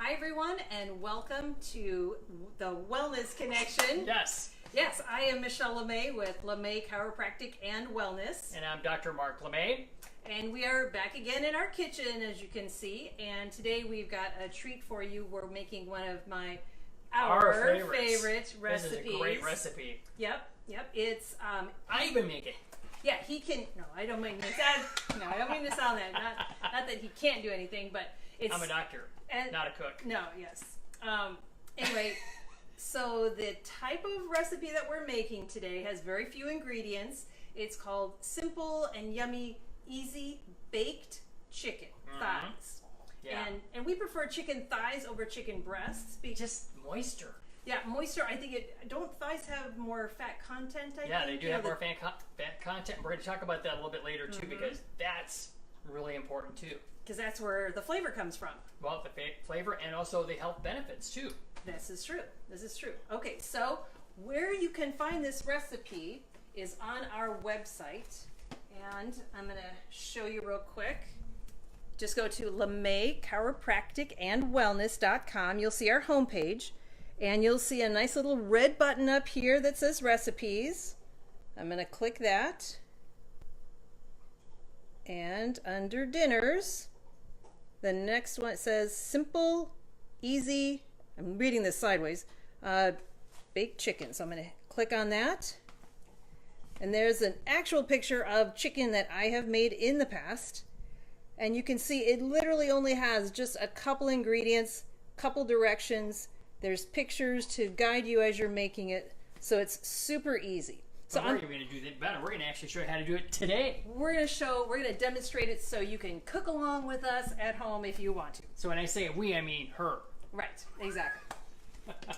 Hi everyone, and welcome to the Wellness Connection. Yes. Yes, I am Michelle LeMay with LeMay Chiropractic and Wellness. And I'm Dr. Mark LeMay. And we are back again in our kitchen, as you can see. And today we've got a treat for you. We're making one of our favorite recipes. This is a great recipe. Yep. It's I even make it. Yeah, he can. No, I don't mean to sound. No, I don't mean to sound that. Not that he can't do anything, but it's. I'm a doctor, not a cook. No, yes. Anyway, so the type of recipe that we're making today has very few ingredients. It's called Simple and Yummy Easy Baked Chicken Thighs. Yeah. And we prefer chicken thighs over chicken breasts because Just moisture. Yeah, moisture. I think don't thighs have more fat content? Yeah, they do have more fat content. We're going to talk about that a little bit later too, because that's really important too. Because that's where the flavor comes from. Well, the flavor and also the health benefits too. This is true. This is true. Okay, so where you can find this recipe is on our website, and I'm going to show you real quick. Just go to LeMay Chiropractic and Wellness.com. You'll see our homepage. And you'll see a nice little red button up here that says recipes. I'm going to click that. And under dinners, the next one, it says simple, easy, I'm reading this sideways, baked chicken. So I'm going to click on that. And there's an actual picture of chicken that I have made in the past. And you can see it literally only has just a couple ingredients, couple directions. There's pictures to guide you as you're making it, so it's super easy. So we're going to do that better. We're going to actually show you how to do it today. We're going to demonstrate it so you can cook along with us at home if you want to. So when I say we, I mean her. Right, exactly.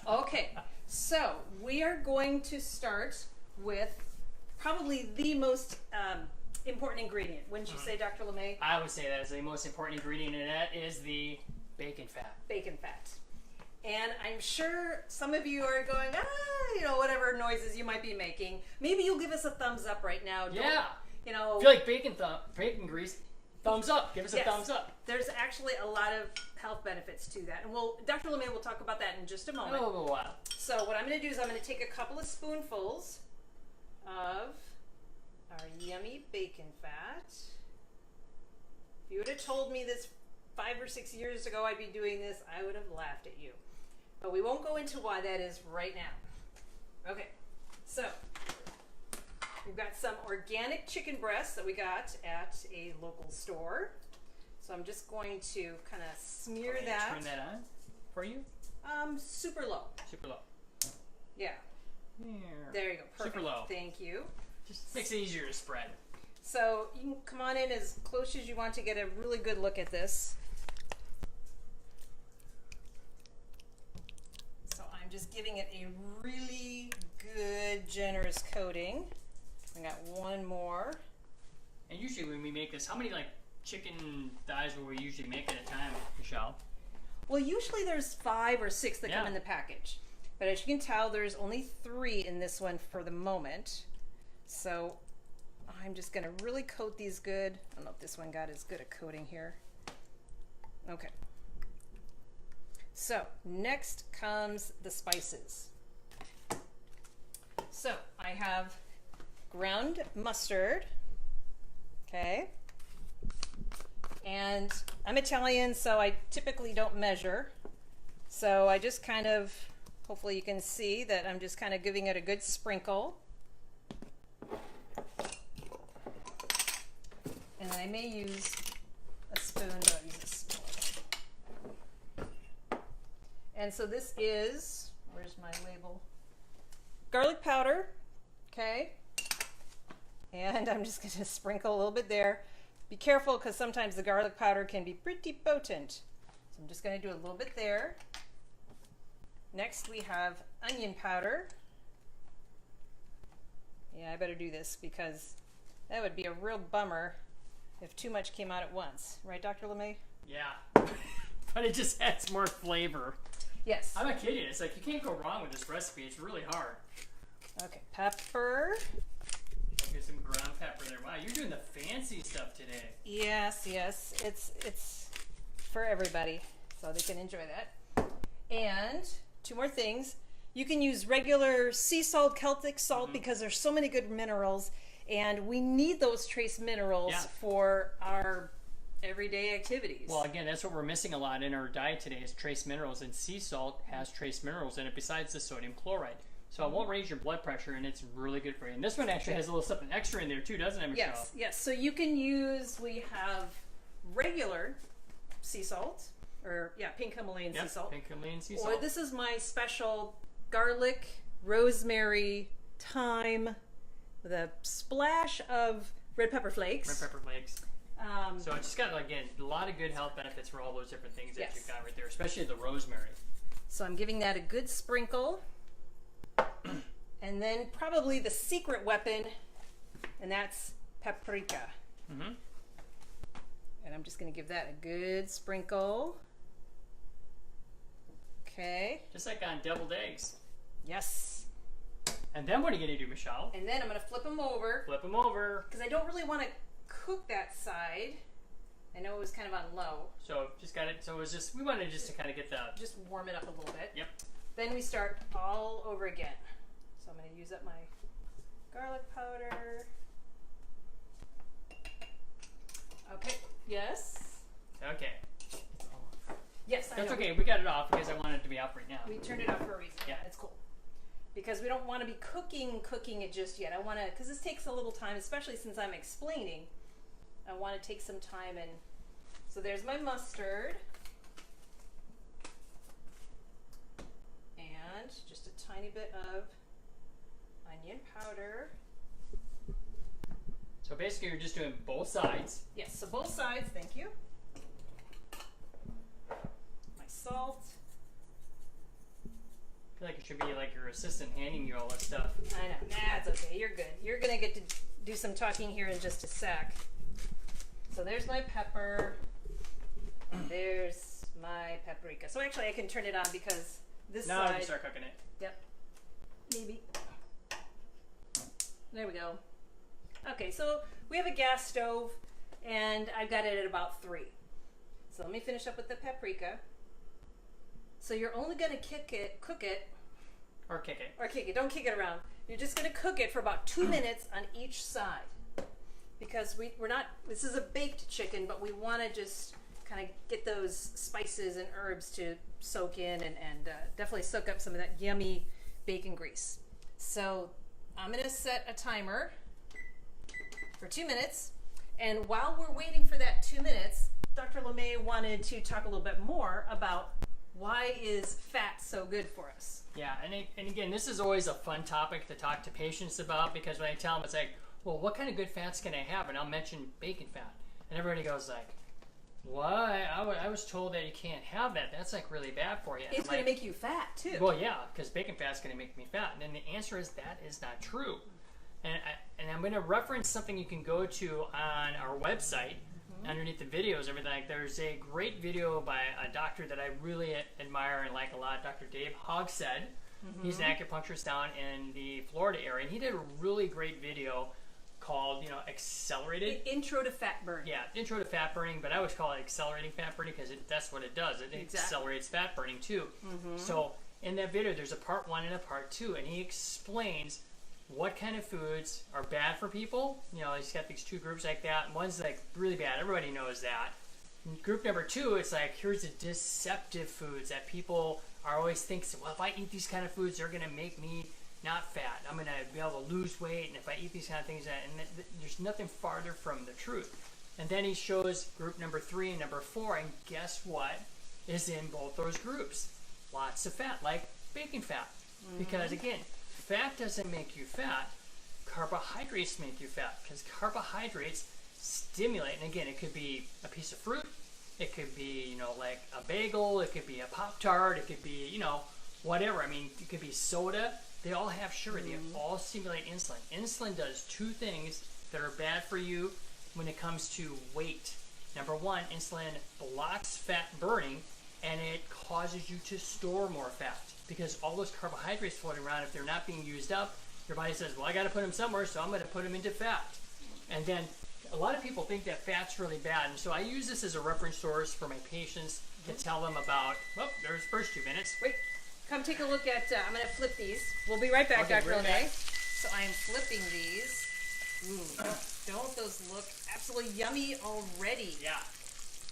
Okay, so we are going to start with probably the most important ingredient. Wouldn't you say, Dr. LeMay? I would say that is the most important ingredient, and that is the bacon fat. Bacon fat. And I'm sure some of you are going, whatever noises you might be making. Maybe you'll give us a thumbs up right now. Yeah. If you like bacon grease, thumbs up. Give us a thumbs up. There's actually a lot of health benefits to that. And Dr. LeMay will talk about that in just a moment. A little while. So what I'm going to do is I'm going to take a couple of spoonfuls of our yummy bacon fat. If you would have told me this 5 or 6 years ago I'd be doing this, I would have laughed at you. But we won't go into why that is right now. Okay, so we've got some organic chicken breasts that we got at a local store. So I'm just going to kind of smear that. Turn that on for you? Super low. Super low. Yeah. Here. There you go. Perfect. Super low. Thank you. Just makes it easier to spread. So you can come on in as close as you want to get a really good look at this. I'm just giving it a really good, generous coating. I got one more. And usually when we make this, how many chicken thighs will we usually make at a time, Michelle? Well, usually there's 5 or 6 that come in the package. But as you can tell, there's only 3 in this one for the moment. So I'm just going to really coat these good. I don't know if this one got as good a coating here. Okay. So next comes the spices. So I have ground mustard, okay, and I'm Italian, so I typically don't measure. So I just kind of, hopefully you can see that I'm just kind of giving it a good sprinkle. And I may use a spoon, but I'll use a spoon. And so this is, where's my label? Garlic powder, okay? And I'm just gonna sprinkle a little bit there. Be careful, because sometimes the garlic powder can be pretty potent. So I'm just gonna do a little bit there. Next we have onion powder. Yeah, I better do this because that would be a real bummer if too much came out at once. Right, Dr. LeMay? Yeah, but it just adds more flavor. Yes. I'm not kidding. It's like you can't go wrong with this recipe. It's really hard. Okay, pepper. Get some ground pepper there. Wow, you're doing the fancy stuff today. Yes. It's for everybody, so they can enjoy that. And 2 more things. You can use regular sea salt, Celtic salt, because there's so many good minerals, and we need those trace minerals for our everyday activities. Well, again, that's what we're missing a lot in our diet today is trace minerals, and sea salt has trace minerals in it besides the sodium chloride. So it won't raise your blood pressure, and it's really good for you. And this one actually has a little something extra in there too, doesn't it, Michelle? Yes, yes. So you can use, we have regular sea salt, or pink Himalayan sea salt. Pink Himalayan sea salt. Or this is my special garlic, rosemary, thyme, with a splash of red pepper flakes. Red pepper flakes. So it's just got, again, a lot of good health benefits for all those different things that you've got right there, especially the rosemary. So I'm giving that a good sprinkle. And then probably the secret weapon, and that's paprika. Mm-hmm. And I'm just going to give that a good sprinkle. Okay. Just like on deviled eggs. Yes. And then what are you going to do, Michelle? And then I'm going to flip them over. Flip them over. Because I don't really want to cook that side. I know it was kind of on low. So just got it. So it was just, we wanted just to kind of get the... Just warm it up a little bit. Yep. Then we start all over again. So I'm going to use up my garlic powder. Okay. Yes. Okay. Yes, I That's know. okay. We got it off because I want it to be off right now. We turned it off for a reason. Yeah. It's cool. Because we don't want to be cooking it just yet. I want to, because this takes a little time, especially since I'm explaining. I want to take some time, and so there's my mustard. And just a tiny bit of onion powder. So basically you're just doing both sides. Yes, so both sides, thank you. My salt. I feel like it should be like your assistant handing you all that stuff. I know, that's okay, you're good. You're gonna get to do some talking here in just a sec. So there's my pepper. There's my paprika. So actually I can turn it on because this now side. I can start cooking it. Yep. Maybe. There we go. Okay, so we have a gas stove, and I've got it at about 3. So let me finish up with the paprika. So you're only going to cook it. Or kick it. Don't kick it around. You're just going to cook it for about 2 minutes on each side. Because we're not, this is a baked chicken, but we want to just kind of get those spices and herbs to soak in and definitely soak up some of that yummy bacon grease. So I'm going to set a timer for 2 minutes. And while we're waiting for that 2 minutes, Dr. LeMay wanted to talk a little bit more about why is fat so good for us. Yeah, and again, this is always a fun topic to talk to patients about because when I tell them, it's like, well, what kind of good fats can I have? And I'll mention bacon fat. And everybody goes like, what? I was told that you can't have that. That's like really bad for you. And It's going to make you fat too. Well, yeah, because bacon fat's going to make me fat. And then the answer is that is not true. And I'm going to reference something you can go to on our website underneath the videos, everything. Like, there's a great video by a doctor that I really admire and like a lot, Dr. Dave Hogshead. He's an acupuncturist down in the Florida area, and he did a really great video called, Accelerated. Intro to fat burning. Yeah, intro to fat burning, but I always call it accelerating fat burning because that's what it does. It accelerates fat burning too. So in that video, there's a part 1 and a part 2, and he explains what kind of foods are bad for people. He's got these 2 groups like that. One's like really bad. Everybody knows that. And group number 2, it's like, here's the deceptive foods that people are always thinking, well, if I eat these kind of foods, they're going to make me not fat. I'm going to be able to lose weight, and if I eat these kind of things, and there's nothing farther from the truth. And then he shows group number 3 and number 4, and guess what is in both those groups? Lots of fat, like bacon fat. Because again, fat doesn't make you fat. Carbohydrates make you fat, because carbohydrates stimulate. And again, it could be a piece of fruit, it could be, like a bagel, it could be a Pop-Tart, it could be, whatever. I mean, it could be soda. They all have sugar. They all stimulate insulin. Insulin does 2 things that are bad for you when it comes to weight. Number 1, insulin blocks fat burning, and it causes you to store more fat because all those carbohydrates floating around, if they're not being used up, your body says, well, I got to put them somewhere, so I'm going to put them into fat. And then a lot of people think that fat's really bad, and so I use this as a reference source for my patients to tell them about. Well, there's the first 2 minutes. Wait, come take a look at. I'm going to flip these. We'll be right back, Okay, Dr. right LeMay. back. So I am flipping these. Ooh, don't those look absolutely yummy already? Yeah,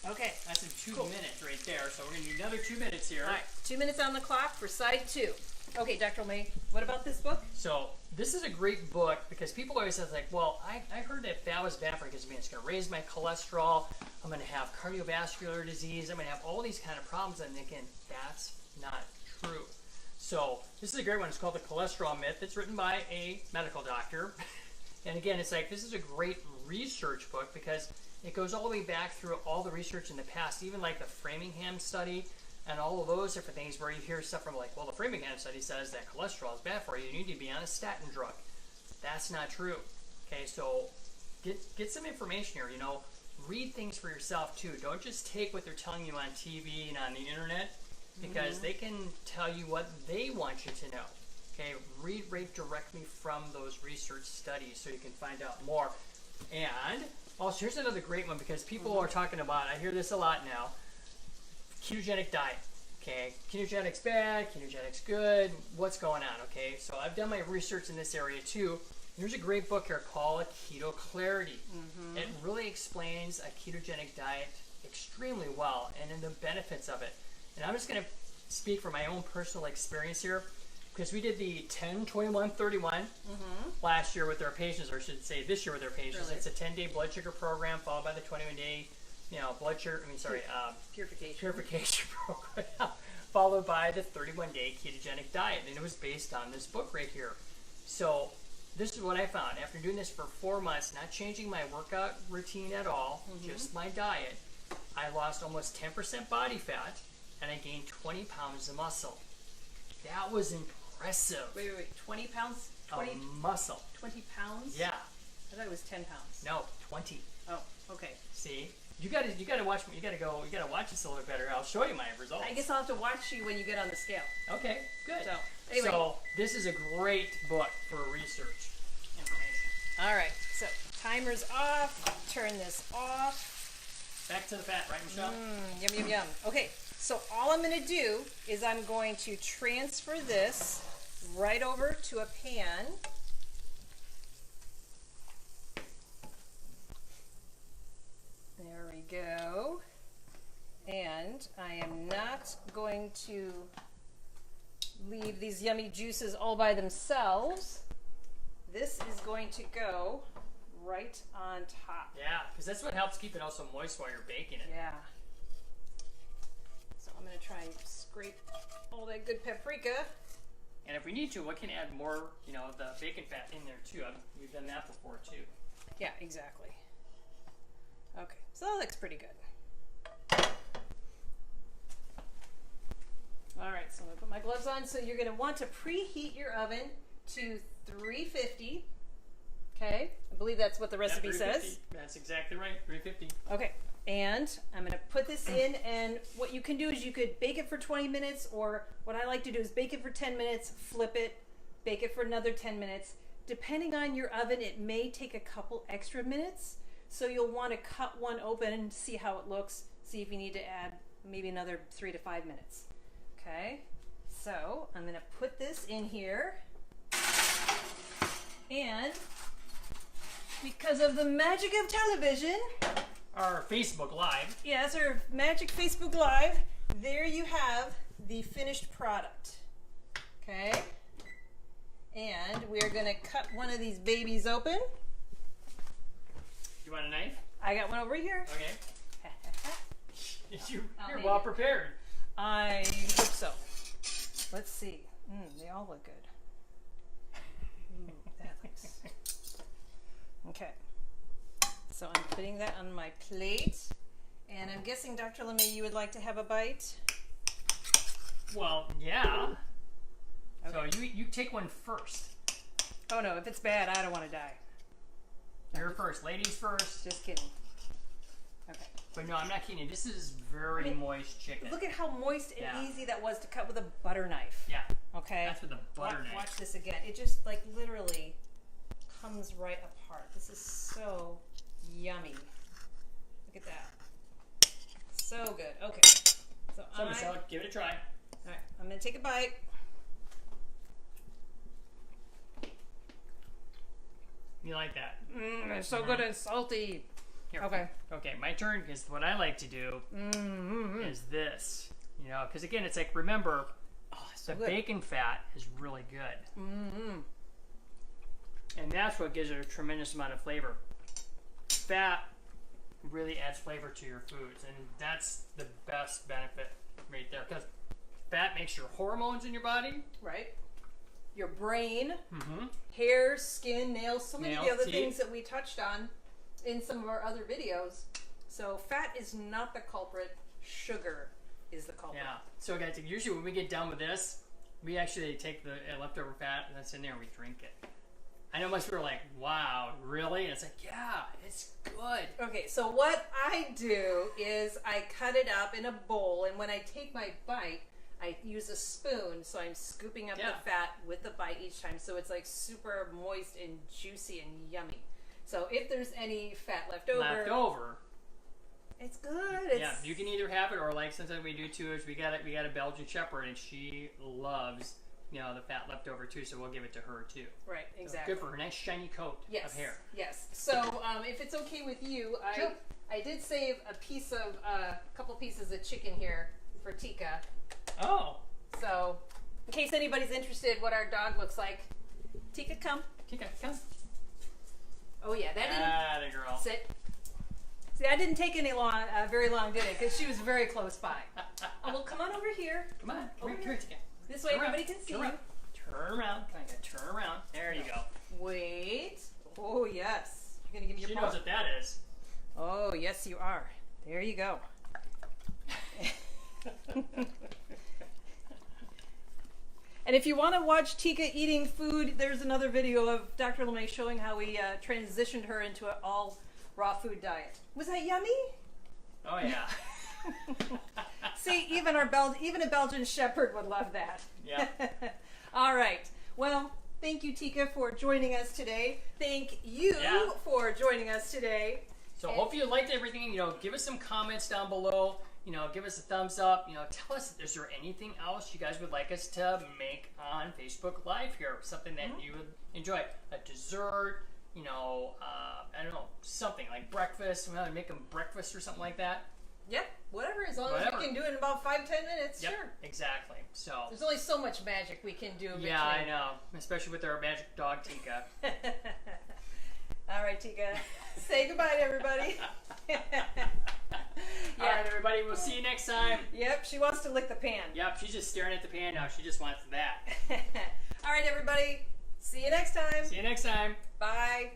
Okay. that's in 2 minutes right there. So we're gonna need another 2 minutes here. All right, 2 minutes on the clock for side 2. Okay, Dr. LeMay, what about this book? So this is a great book because people always say like, well, I heard that fat was bad for me because it's going to raise my cholesterol. I'm going to have cardiovascular disease. I'm going to have all these kind of problems. And again, that's not true. So this is a great one. It's called The Cholesterol Myth. It's written by a medical doctor. And again, it's like, this is a great research book because it goes all the way back through all the research in the past, even like the Framingham study and all of those different things where you hear stuff from like, well, the Framingham study says that cholesterol is bad for you. You need to be on a statin drug. That's not true. Okay, so get some information here. You know, read things for yourself too. Don't just take what they're telling you on TV and on the internet because they can tell you what they want you to know. Okay, read right directly from those research studies so you can find out more. And also, here's another great one because people are talking about, I hear this a lot now, ketogenic diet. Okay, ketogenic's bad, ketogenic's good. What's going on? Okay, so I've done my research in this area too. There's a great book here called Keto Clarity. It really explains a ketogenic diet extremely well and then the benefits of it. And I'm just going to speak from my own personal experience here because we did the 10, 21, 31 last year with our patients, or I should say this year with our patients. Really? It's a 10-day blood sugar program followed by the 21-day purification program, followed by the 31-day ketogenic diet, and it was based on this book right here. So this is what I found after doing this for 4 months, not changing my workout routine at all, just my diet. I lost almost 10% body fat, and I gained 20 pounds of muscle. That was impressive. Wait. 20 pounds? 20 muscle. 20 pounds? Yeah. I thought it was 10 pounds. No, 20. Oh, okay. See? You gotta watch me. You gotta watch this a little bit better. I'll show you my results. I guess I'll have to watch you when you get on the scale. Okay, good. So, anyway. So this is a great book for research information. All right. So timer's off. Turn this off. Back to the fat, right, Michelle? Yum, yum, yum. Okay. So all I'm going to do is I'm going to transfer this right over to a pan. There we go. And I am not going to leave these yummy juices all by themselves. This is going to go right on top. Yeah, because that's what helps keep it also moist while you're baking it. Yeah. So I'm going to try and scrape all that good paprika. And if we need to, we can add more, the bacon fat in there too. We've done that before too. Yeah, exactly. Okay, so that looks pretty good. All right, so I'm going to put my gloves on. So you're going to want to preheat your oven to 350. Okay, I believe that's what the recipe says. That's exactly right, 350. Okay, and I'm going to put this in, and what you can do is you could bake it for 20 minutes, or what I like to do is bake it for 10 minutes, flip it, bake it for another 10 minutes. Depending on your oven, it may take a couple extra minutes, so you'll want to cut one open and see how it looks, see if you need to add maybe another 3 to 5 minutes. Okay, so I'm going to put this in here, and because of the magic of television, Our Facebook Live. yes, our magic Facebook Live, there you have the finished product. Okay, and we're going to cut one of these babies open. You want a knife? I got one over here. Okay. You're need well it. prepared. I hope so. Let's see. They all look good. That looks... Okay. So I'm putting that on my plate. And I'm guessing, Dr. LeMay, you would like to have a bite? Well, yeah. Okay. So you take one first. Oh no, if it's bad, I don't want to die. You're first. Ladies first. Just kidding. Okay. But no, I'm not kidding you. This is very moist chicken. Look at how moist and Yeah. easy that was to cut with a butter knife. Yeah. Okay. That's with a butter knife. Watch this again. It just like literally comes right apart. This is so yummy. Look at that. So good. Okay. So Michelle, give it a try. All right, I'm gonna take a bite. You like that? It's so good and salty. Here. Okay. Okay, my turn. Because what I like to do is this. You know, because again, it's like, remember, So the good. bacon fat is really good. And that's what gives it a tremendous amount of flavor. Fat really adds flavor to your foods, and that's the best benefit right there. Because fat makes your hormones in your body. Right. Your brain, Mm-hmm. hair, skin, nails, so many of the Nails, other teeth. things that we touched on in some of our other videos. So fat is not the culprit. Sugar is the culprit. Yeah. So guys, usually when we get done with this, we actually take the leftover fat that's in there and we drink it. I know most people are like, wow, really? And it's like, yeah, it's good. Okay, so what I do is I cut it up in a bowl, and when I take my bite, I use a spoon, so I'm scooping up the fat with the bite each time, so it's like super moist and juicy and yummy. So if there's any fat left over, it's good. Yeah, you can either have it, or like sometimes we do too, is we got a Belgian Shepherd, and she loves, you know, the fat left over too, so we'll give it to her too. Right, So exactly. good for her nice shiny coat of hair. Yes. So if it's okay with you, Sure. I did save a couple pieces of chicken here for Tika. Oh, So in case anybody's interested what our dog looks like, Tika, come. Tika, come. Oh yeah, that didn't Ah, the girl. sit. See, that didn't take very long, did it? Because she was very close by. Oh, well, come on over here. Come on, Over come here. here, Tika. This way everybody can see Turn you. around. Turn around. Come on, turn around. There you go. Wait. Oh yes. You're gonna give me your She paw. knows what that is. Oh yes, you are. There you go. And if you want to watch Tika eating food, there's another video of Dr. LeMay showing how we transitioned her into an all raw food diet. Was that yummy? Oh yeah. See, even a Belgian Shepherd would love that. Yeah. All right. Well, thank you, Tika, for joining us today. Thank you for joining us today. So hope you liked everything. You know, give us some comments down below. You know, give us a thumbs up. You know, tell us, is there anything else you guys would like us to make on Facebook Live here? Something that you would enjoy. A dessert, you know, I don't know, something like breakfast. We want to make them breakfast or something like that. Yep, whatever, as long as we can do it in about 5-10 minutes, Yep, sure. exactly. So There's only so much magic we can do. yeah, I know, especially with our magic dog Tika. All right, Tika. Say goodbye to everybody. All right, everybody. We'll see you next time. Yep, she wants to lick the pan. Yep, she's just staring at the pan now. She just wants that. All right, everybody. See you next time. See you next time. Bye.